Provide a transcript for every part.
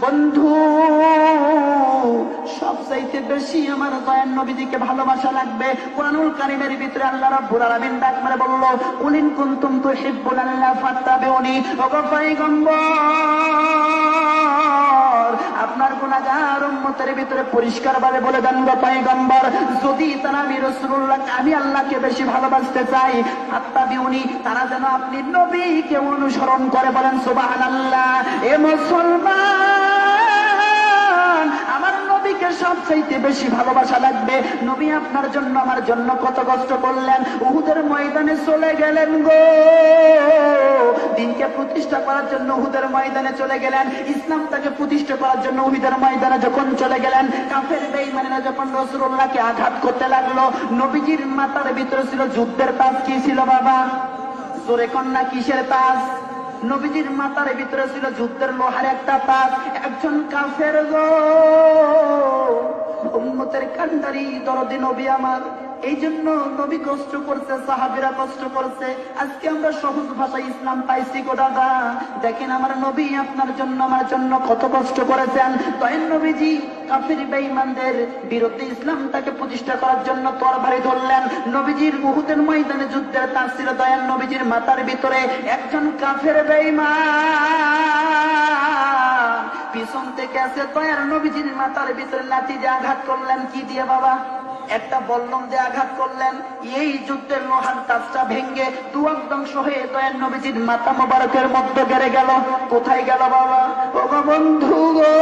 বন্ধু সবচাইতে বেশি আমার দয়ার নবীজিকে ভালোবাসা লাগবে। কুরআনুল কারীমের ভিতরে আল্লাহ রাব্বুল আলামিন ডাক মেরে বলল, কুলিন কুনতুম তুহিব্বুনাল্লাহ ফাত্তাবিউনি। ওগো পয়গম্বর, আপনার গুনাহগার উম্মতের ভিতরে পরিষ্কার ভাবে বলে দেন গো পয়গম্বর, যদি তারা আমি রাসূলুল্লাহ আমি আল্লাহকে বেশি ভালোবাসতে চাই, ফাত্তাবিউনি, তারা যেন আপনি নবীকে অনুসরণ করে। বলেন সুবহানাল্লাহ। এ মুসলমান, আমার নবীকে সবচাইতে বেশি ভালোবাসা লাগবে। নবী আপনার জন্য আমার জন্য কত কষ্ট করলেন, উহুদের ময়দানে চলে গেলেন গো, দিনকে প্রতিষ্ঠা করার জন্য উহুদের ময়দানে চলে গেলেন। ইসলামটাকে প্রতিষ্ঠা করার জন্য উহুদের ময়দানে যখন চলে গেলেন, কাফের বেঈমানেরা যখন রাসূলুল্লাহকে আঘাত করতে লাগলো, নবীজির মাথার ভিতরে ছিল যুদ্ধের তাজ। কি ছিল বাবা? জোরে কন্যা, কিসের তাজ? নবীজির মাথার ভিতরে ছিল যুদ্ধের লোহার একটা তাজ। একজন কাফের গো, উম্মতের কান্ডারি দরদি নবী আমার, এই জন্য নবী কষ্ট করছে, সাহাবীরা কষ্ট করছে। আজকে আমরা সহজ ভাষায় ইসলাম পাইছি গো দাদা। দেখেন আমার নবী আপনার জন্য আমার জন্য কত কষ্ট করেছেন। দয়ার নবীজি কাফির বেঈমানদের বিরুদ্ধে ইসলামটাকে প্রতিষ্ঠা করার জন্য তরবারি ধরলেন। নবীজির উহুদের ময়দানে যুদ্ধের তাজ ছিল দয়ার নবীজির মাথার ভিতরে। একজন কাফের বেঈমান পিছন থেকে আসে দয়ার নবীজির মাথার ভিতরে লাঠি দিয়ে আঘাত করলেন। কি দিয়ে বাবা? একটা বল্লম দিয়ে আঘাত করলেন। এই যুদ্ধের লোহার তাজটা ভেঙ্গে দুয়ার ধ্বংস হয়ে দয়ার নবীজির মাথা মোবারকের মধ্যে গেড়ে গেল। কোথায় গেল বাবা? ও বন্ধু গো,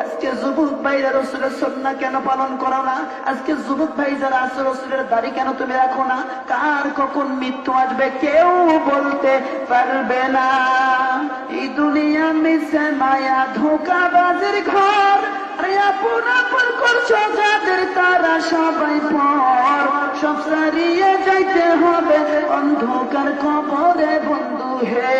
আজকে যুবক ভাইরা রাসূলের সুন্নাহ কেন পালন করো না? আজকে যুবক ভাই যারা আছে রাসূলের দাড়ি কেন তুমি রাখো না? কার কখন মৃত্যু আসবে কেউ বলতে পারবে না। এই দুনিয়া মিছে মায়া ধোঁকাবাজের ঘর, আরে আপন আপন করছো যাদের তারা সবাই পর, সব সারিয়ে যাইতে হবে অন্ধকার কবরে বন্ধু হে।